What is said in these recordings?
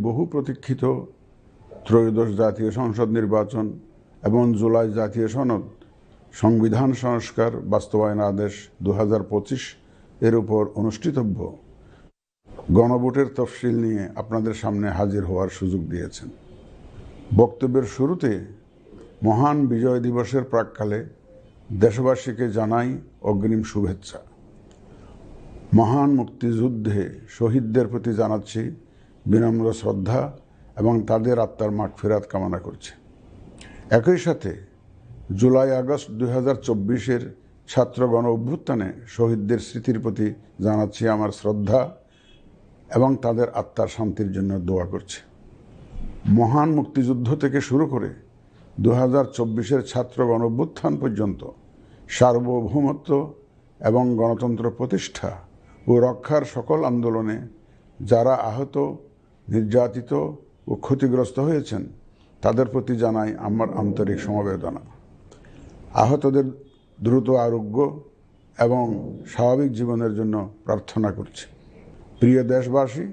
বহু প্রতীক্ষিত ত্রয়োদশ জাতীয় সংসদ নির্বাচন এবং জুলাই জাতীয় সনদ সংবিধান সংস্কার বাস্তবায়ন আদেশ 2025 এর উপর অনুষ্ঠিতব্য গণভোটের তফসিল নিয়ে আপনাদের সামনে হাজির হওয়ার সুযোগ দিয়েছেন। বক্তব্যের শুরুতে মহান বিজয় দিবসের প্রাক্কালে দেশবাসীকে জানাই অগ্রিম শুভেচ্ছা। মহান মুক্তিযুদ্ধে শহীদদের প্রতি জানাচ্ছি বিনম্র শ্রদ্ধা এবং তাদের আত্মার মাগফিরাত কামনা করছি। একই সাথে জুলাই আগস্ট 2024-এর ছাত্র গণ অভ্যুত্থানে শহীদদের স্মৃতির প্রতি জানাচ্ছি আমার শ্রদ্ধা এবং তাদের আত্মার শান্তির জন্য দোয়া করছি। মহান মুক্তিযুদ্ধ থেকে শুরু করে 2024-এর ছাত্র গণ অভ্যুত্থান পর্যন্ত সার্বভৌমত্ব এবং গণতন্ত্র প্রতিষ্ঠা ও রক্ষার সকল আন্দোলনে যারা আহত, নির্যাতিত ও ক্ষতিগ্রস্ত হয়েছেন তাদের প্রতি জানাই আমার আন্তরিক সমবেদনা। আহতদের দ্রুত আরোগ্য এবং স্বাভাবিক জীবনের জন্য প্রার্থনা করছি। প্রিয় দেশবাসী,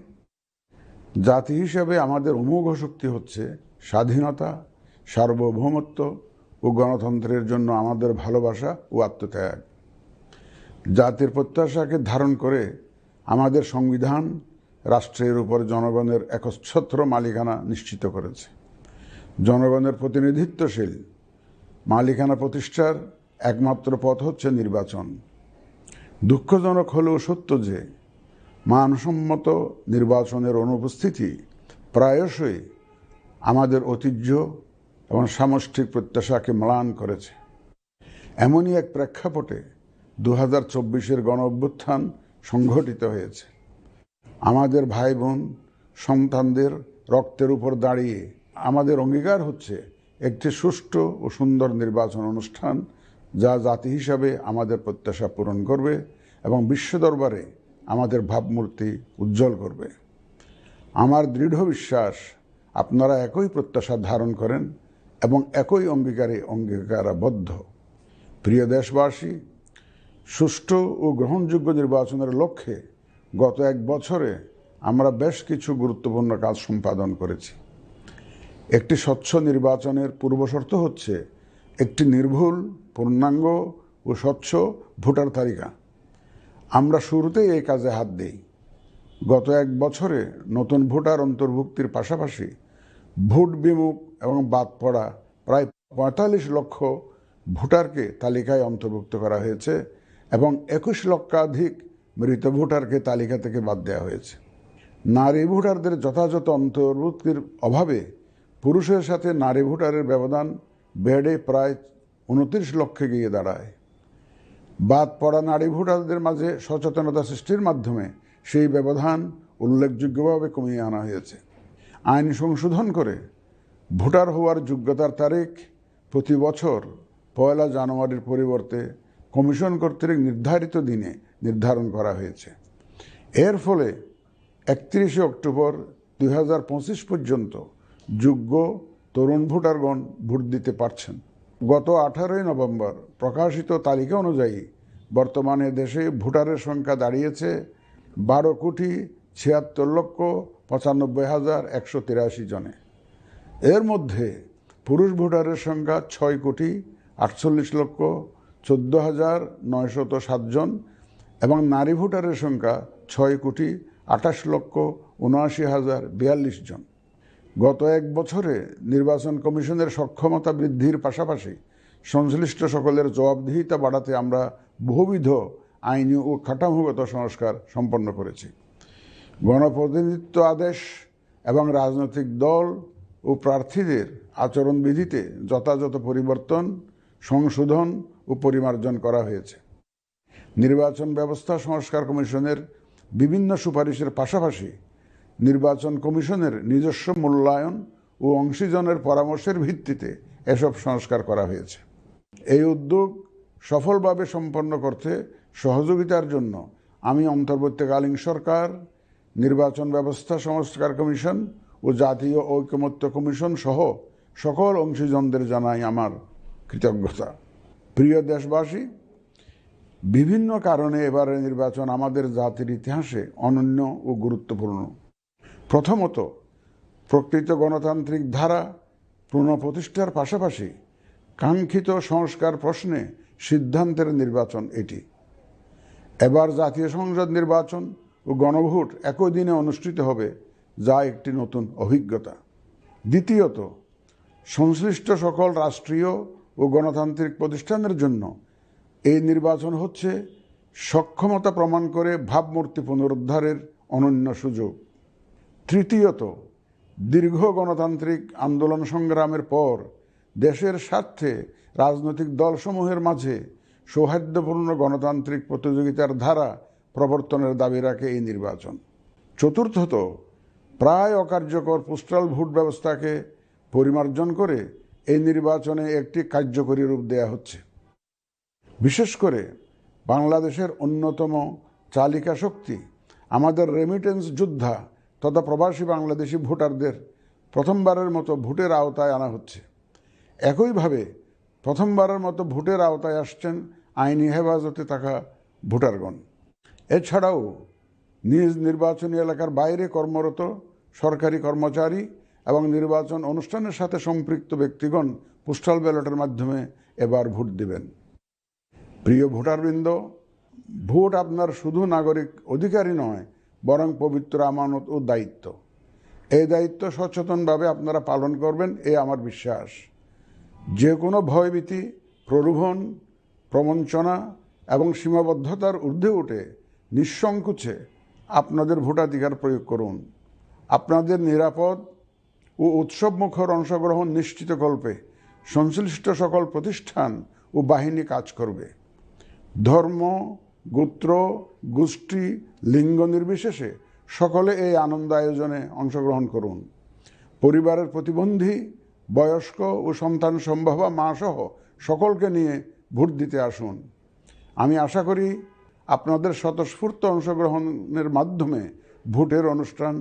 জাতি হিসেবে আমাদের অমোঘ শক্তি হচ্ছে স্বাধীনতা, সার্বভৌমত্ব ও গণতন্ত্রের জন্য আমাদের ভালোবাসা ও আত্মত্যাগ। জাতির প্রত্যাশাকে ধারণ করে আমাদের সংবিধান রাষ্ট্রের উপর জনগণের একচ্ছত্র মালিকানা নিশ্চিত করেছে। জনগণের প্রতিনিধিত্বশীল মালিকানা প্রতিষ্ঠার একমাত্র পথ হচ্ছে নির্বাচন। দুঃখজনক হলেও সত্য যে মানসম্মত নির্বাচনের অনুপস্থিতি প্রায়শই আমাদের ঐতিহ্য এবং সামষ্টিক প্রত্যাশাকে ম্লান করেছে। এমনই এক প্রেক্ষাপটে 2024-এর গণ অভ্যুত্থান সংঘটিত হয়েছে। আমাদের ভাই বোন সন্তানদের রক্তের উপর দাঁড়িয়ে আমাদের অঙ্গীকার হচ্ছে একটি সুষ্ঠু ও সুন্দর নির্বাচন অনুষ্ঠান যা জাতি হিসাবে আমাদের প্রত্যাশা পূরণ করবে এবং বিশ্ব দরবারে আমাদের ভাবমূর্তি উজ্জ্বল করবে। আমার দৃঢ় বিশ্বাস আপনারা একই প্রত্যাশা ধারণ করেন এবং একই অঙ্গীকারে অঙ্গীকারাবদ্ধ। প্রিয় দেশবাসী, সুষ্ঠু ও গ্রহণযোগ্য নির্বাচনের লক্ষ্যে গত এক বছরে আমরা বেশ কিছু গুরুত্বপূর্ণ কাজ সম্পাদন করেছি। একটি স্বচ্ছ নির্বাচনের পূর্বশর্ত হচ্ছে একটি নির্ভুল, পূর্ণাঙ্গ ও স্বচ্ছ ভোটার তালিকা। আমরা শুরুতেই এই কাজে হাত দিই। গত এক বছরে নতুন ভোটার অন্তর্ভুক্তির পাশাপাশি ভোট বিমুখ এবং বাদ পড়া প্রায় 45 লক্ষ ভোটারকে তালিকায় অন্তর্ভুক্ত করা হয়েছে এবং 21 লক্ষাধিক মৃত ভোটারকে তালিকা থেকে বাদ দেওয়া হয়েছে। নারী ভোটারদের যথাযথ অন্তর্ভুক্তির অভাবে পুরুষের সাথে নারী ভোটারের ব্যবধান বেড়ে প্রায় 29 লক্ষে গিয়ে দাঁড়ায়। বাদ পড়া নারী ভোটারদের মাঝে সচেতনতা সৃষ্টির মাধ্যমে সেই ব্যবধান উল্লেখযোগ্যভাবে কমিয়ে আনা হয়েছে। আইন সংশোধন করে ভোটার হওয়ার যোগ্যতার তারিখ প্রতি বছর 1 জানুয়ারির পরিবর্তে কমিশন কর্তৃক নির্ধারিত দিনে নির্ধারণ করা হয়েছে। এর ফলে 31 অক্টোবর 2025 পর্যন্ত যোগ্য তরুণ ভোটারগণ ভোট দিতে পারছেন। গত 18 নভেম্বর প্রকাশিত তালিকা অনুযায়ী বর্তমানে দেশে ভোটারের সংখ্যা দাঁড়িয়েছে 12,76,95,183 জনে। এর মধ্যে পুরুষ ভোটারের সংখ্যা 6,48,14,907 জন এবং নারী ভোটারের সংখ্যা 6,28,79,042 জন। গত এক বছরে নির্বাচন কমিশনের সক্ষমতা বৃদ্ধির পাশাপাশি সংশ্লিষ্ট সকলের জবাবদিহিতা বাড়াতে আমরা বহুবিধ আইনি ও কাঠামোগত সংস্কার সম্পন্ন করেছি। গণপ্রতিনিধিত্ব আদেশ এবং রাজনৈতিক দল ও প্রার্থীদের আচরণবিধিতে যথাযথ পরিবর্তন, সংশোধন ও পরিমার্জন করা হয়েছে। নির্বাচন ব্যবস্থা সংস্কার কমিশনের বিভিন্ন সুপারিশের পাশাপাশি নির্বাচন কমিশনের নিজস্ব মূল্যায়ন ও অংশীজনের পরামর্শের ভিত্তিতে এসব সংস্কার করা হয়েছে। এই উদ্যোগ সফলভাবে সম্পন্ন করতে সহযোগিতার জন্য আমি অন্তর্বর্তীকালীন সরকার, নির্বাচন ব্যবস্থা সংস্কার কমিশন ও জাতীয় ঐকমত্য কমিশন সহ সকল অংশীজনদের জানাই আমার কৃতজ্ঞতা। প্রিয় দেশবাসী, বিভিন্ন কারণে এবারের নির্বাচন আমাদের জাতির ইতিহাসে অনন্য ও গুরুত্বপূর্ণ। প্রথমত, প্রকৃত গণতান্ত্রিক ধারা পুনঃপ্রতিষ্ঠার পাশাপাশি কাঙ্ক্ষিত সংস্কার প্রশ্নে সিদ্ধান্তের নির্বাচন এটি। এবার জাতীয় সংসদ নির্বাচন ও গণভোট একই দিনে অনুষ্ঠিত হবে, যা একটি নতুন অভিজ্ঞতা। দ্বিতীয়ত, সংশ্লিষ্ট সকল রাষ্ট্রীয় ও গণতান্ত্রিক প্রতিষ্ঠানের জন্য এই নির্বাচন হচ্ছে সক্ষমতা প্রমাণ করে ভাবমূর্তি পুনরুদ্ধারের অনন্য সুযোগ। তৃতীয়ত, দীর্ঘ গণতান্ত্রিক আন্দোলন সংগ্রামের পর দেশের স্বার্থে রাজনৈতিক দলসমূহের মাঝে সৌহার্দ্যপূর্ণ গণতান্ত্রিক প্রতিযোগিতার ধারা প্রবর্তনের দাবি রাখে এই নির্বাচন। চতুর্থত, প্রায় অকার্যকর পোস্টাল ভোট ব্যবস্থাকে পরিমার্জন করে এই নির্বাচনে একটি কার্যকরী রূপ দেয়া হচ্ছে। বিশেষ করে বাংলাদেশের অন্যতম চালিকা শক্তি আমাদের রেমিটেন্স যোদ্ধা তথা প্রবাসী বাংলাদেশি ভোটারদের প্রথমবারের মতো ভোটের আওতায় আনা হচ্ছে। একইভাবে প্রথমবারের মতো ভোটের আওতায় আসছেন আইনি হেফাজতে থাকা ভোটারগণ। এছাড়াও নিজ নির্বাচনী এলাকার বাইরে কর্মরত সরকারি কর্মচারী এবং নির্বাচন অনুষ্ঠানের সাথে সম্পৃক্ত ব্যক্তিগণ পোস্টাল ব্যালটের মাধ্যমে এবার ভোট দিবেন। প্রিয় ভোটারবৃন্দ, ভোট আপনার শুধু নাগরিক অধিকারই নয়, বরং পবিত্র আমানত ও দায়িত্ব। এই দায়িত্ব সচেতনভাবে আপনারা পালন করবেন, এ আমার বিশ্বাস। যে কোনো ভয়ভীতি, প্রলোভন, প্রবঞ্চনা এবং সীমাবদ্ধতার ঊর্ধ্বে উঠে নিঃসংকোচে আপনাদের ভোটাধিকার প্রয়োগ করুন। আপনাদের নিরাপদ ও উৎসবমুখর অংশগ্রহণ নিশ্চিতকল্পে সংশ্লিষ্ট সকল প্রতিষ্ঠান ও বাহিনী কাজ করবে। ধর্ম, গোত্র, গোষ্ঠী, লিঙ্গ নির্বিশেষে সকলে এই আনন্দ আয়োজনে অংশগ্রহণ করুন। পরিবারের প্রতিবন্ধী, বয়স্ক ও সন্তান সম্ভবা মা সহ সকলকে নিয়ে ভোট দিতে আসুন। আমি আশা করি আপনাদের স্বতঃস্ফূর্ত অংশগ্রহণের মাধ্যমে ভোটের অনুষ্ঠান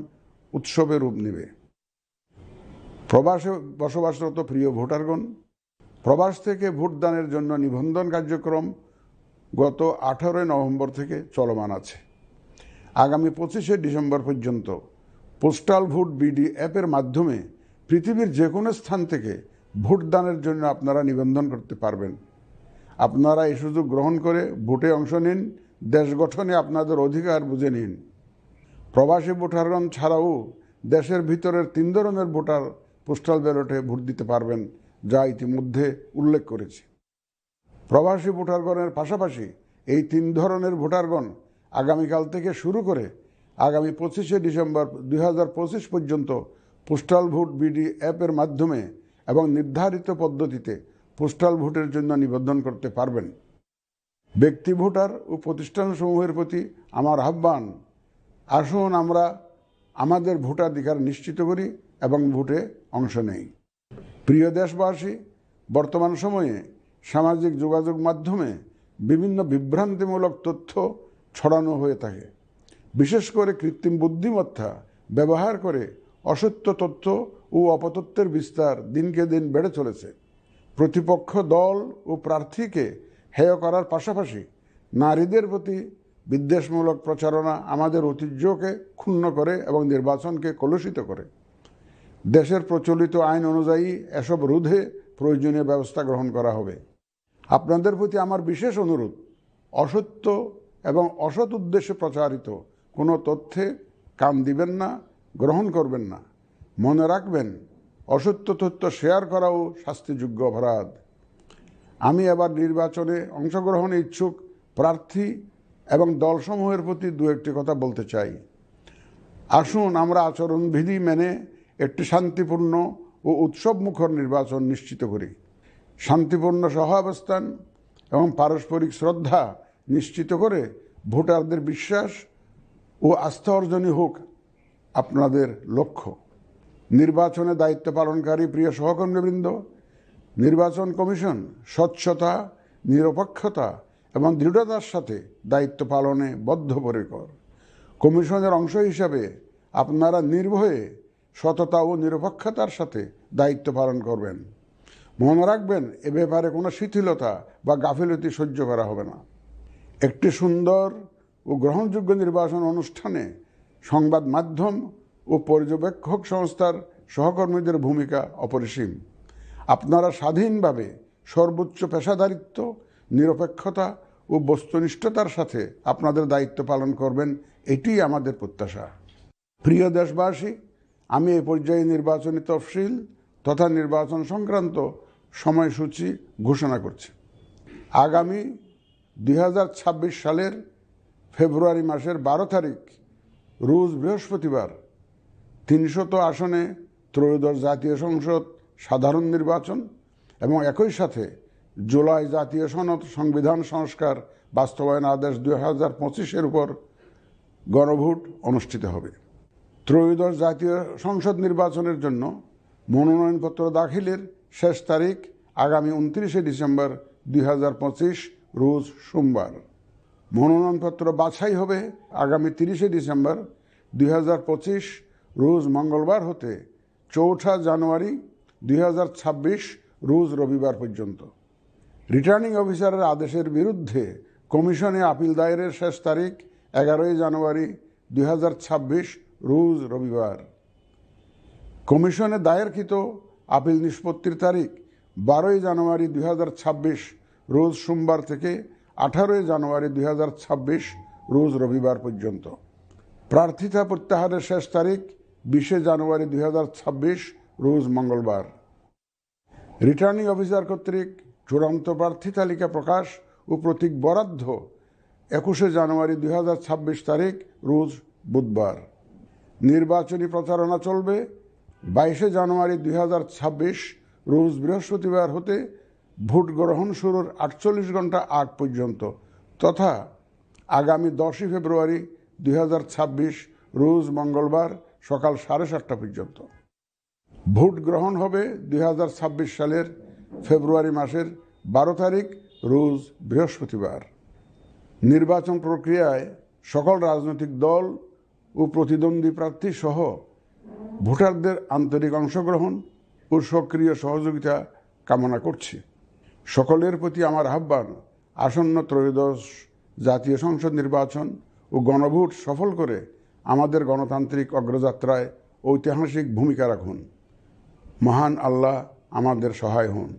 উৎসবে রূপ নেবে। প্রবাসে বসবাসরত প্রিয় ভোটারগণ, প্রবাস থেকে ভোটদানের জন্য নিবন্ধন কার্যক্রম গত 18 নভেম্বর থেকে চলমান আছে। আগামী 25 ডিসেম্বর পর্যন্ত পোস্টাল ভোট বিডি অ্যাপের মাধ্যমে পৃথিবীর যে কোনো স্থান থেকে ভোটদানের জন্য আপনারা নিবন্ধন করতে পারবেন। আপনারা এই সুযোগ গ্রহণ করে ভোটে অংশ নিন, দেশ গঠনে আপনাদের অধিকার বুঝে নিন। প্রবাসী ভোটারগণ ছাড়াও দেশের ভিতরের 3 ধরনের ভোটার পোস্টাল ব্যালটে ভোট দিতে পারবেন, যা ইতিমধ্যে উল্লেখ করেছি। প্রবাসী ভোটারগণের পাশাপাশি এই 3 ধরনের ভোটারগণ আগামীকাল থেকে শুরু করে আগামী 25 ডিসেম্বর 2025 পর্যন্ত পোস্টাল ভোট বিডি অ্যাপের মাধ্যমে এবং নির্ধারিত পদ্ধতিতে পোস্টাল ভোটের জন্য নিবন্ধন করতে পারবেন। ব্যক্তি ভোটার ও প্রতিষ্ঠানসমূহের প্রতি আমার আহ্বান, আসুন আমরা আমাদের ভোটাধিকার নিশ্চিত করি এবং ভোটে অংশ নেই। প্রিয় দেশবাসী, বর্তমান সময়ে সামাজিক যোগাযোগ মাধ্যমে বিভিন্ন বিভ্রান্তিমূলক তথ্য ছড়ানো হয়ে থাকে। বিশেষ করে কৃত্রিম বুদ্ধিমত্তা ব্যবহার করে অসত্য তথ্য ও অপতথ্যের বিস্তার দিনকে দিন বেড়ে চলেছে। প্রতিপক্ষ দল ও প্রার্থীকে হেয় করার পাশাপাশি নারীদের প্রতি বিদ্বেষমূলক প্রচারণা আমাদের ঐতিহ্যকে ক্ষুণ্ণ করে এবং নির্বাচনকে কলুষিত করে। দেশের প্রচলিত আইন অনুযায়ী এসব রোধে প্রয়োজনীয় ব্যবস্থা গ্রহণ করা হবে। আপনাদের প্রতি আমার বিশেষ অনুরোধ, অসত্য এবং অসৎ উদ্দেশ্যে প্রচারিত কোনো তথ্যে কান দিবেন না, গ্রহণ করবেন না। মনে রাখবেন, অসত্য তথ্য শেয়ার করাও শাস্তিযোগ্য অপরাধ। আমি এবার নির্বাচনে অংশগ্রহণে ইচ্ছুক প্রার্থী এবং দলসমূহের প্রতি দু একটি কথা বলতে চাই। আসুন আমরা আচরণবিধি মেনে একটি শান্তিপূর্ণ ও উৎসবমুখর নির্বাচন নিশ্চিত করি। শান্তিপূর্ণ সহাবস্থান এবং পারস্পরিক শ্রদ্ধা নিশ্চিত করে ভোটারদের বিশ্বাস ও আস্থা অর্জনই হোক আপনাদের লক্ষ্য। নির্বাচনে দায়িত্ব পালনকারী প্রিয় সহকর্মীবৃন্দ, নির্বাচন কমিশন স্বচ্ছতা, নিরপেক্ষতা এবং দৃঢ়তার সাথে দায়িত্ব পালনে বদ্ধপরিকর। কমিশনের অংশ হিসাবে আপনারা নির্ভয়ে সততা ও নিরপেক্ষতার সাথে দায়িত্ব পালন করবেন। মনে রাখবেন, এ ব্যাপারে কোনো শিথিলতা বা গাফিলতি সহ্য করা হবে না। একটি সুন্দর ও গ্রহণযোগ্য নির্বাচন অনুষ্ঠানে সংবাদ মাধ্যম ও পর্যবেক্ষক সংস্থার সহকর্মীদের ভূমিকা অপরিসীম। আপনারা স্বাধীনভাবে সর্বোচ্চ পেশাদারিত্ব, নিরপেক্ষতা ও বস্তুনিষ্ঠতার সাথে আপনাদের দায়িত্ব পালন করবেন, এটিই আমাদের প্রত্যাশা। প্রিয় দেশবাসী, আমি এই পর্যায়ে নির্বাচনী তফসিল তথা নির্বাচন সংক্রান্ত সময়সূচি ঘোষণা করছি। আগামী 2026 সালের ফেব্রুয়ারি মাসের 12 তারিখ রোজ বৃহস্পতিবার 300 আসনে ত্রয়োদশ জাতীয় সংসদ সাধারণ নির্বাচন এবং একই সাথে জুলাই জাতীয় সনদ সংবিধান সংস্কার বাস্তবায়ন আদেশ 2025-এর উপর গণভোট অনুষ্ঠিত হবে। ত্রয়োদশ জাতীয় সংসদ নির্বাচনের জন্য মনোনয়নপত্র দাখিলের শেষ তারিখ আগামী 29 ডিসেম্বর 2025 রোজ সোমবার। মনোনয়নপত্র বাছাই হবে আগামী 30 ডিসেম্বর 2025 রোজ মঙ্গলবার হতে 4 জানুয়ারি 2026 রোজ রবিবার পর্যন্ত। রিটার্নিং অফিসারের আদেশের বিরুদ্ধে কমিশনে আপিল দায়েরের শেষ তারিখ 11 জানুয়ারি 2026 রোজ রবিবার। কমিশনে দায়েরকৃত আপিল নিষ্পত্তির তারিখ 12 জানুয়ারি 2026 রোজ সোমবার থেকে 18 জানুয়ারি 2026 রোজ রবিবার পর্যন্ত। প্রার্থিতা প্রত্যাহারের শেষ তারিখ 20 জানুয়ারি 2026 রোজ মঙ্গলবার। রিটার্নিং অফিসার কর্তৃক চূড়ান্ত প্রার্থী তালিকা প্রকাশ ও প্রতীক বরাদ্দ 21 জানুয়ারি 2026 তারিখ রোজ বুধবার। নির্বাচনী প্রচারণা চলবে 22 জানুয়ারি 2026 রোজ বৃহস্পতিবার হতে ভোট গ্রহণ শুরুর 48 ঘন্টা আগ পর্যন্ত তথা আগামী 10 ফেব্রুয়ারি 2026 রোজ মঙ্গলবার সকাল 7:30 পর্যন্ত। ভোট গ্রহণ হবে 2026 সালের ফেব্রুয়ারি মাসের 12 তারিখ রোজ বৃহস্পতিবার। নির্বাচন প্রক্রিয়ায় সকল রাজনৈতিক দল ও প্রতিদ্বন্দ্বী প্রার্থী সহ ভোটারদের আন্তরিক অংশগ্রহণ ও সক্রিয় সহযোগিতা কামনা করছি। সকলের প্রতি আমার আহ্বান, আসন্ন ত্রয়োদশ জাতীয় সংসদ নির্বাচন ও গণভোট সফল করে আমাদের গণতান্ত্রিক অগ্রযাত্রায় ঐতিহাসিক ভূমিকা রাখুন। মহান আল্লাহ আমাদের সহায় হন।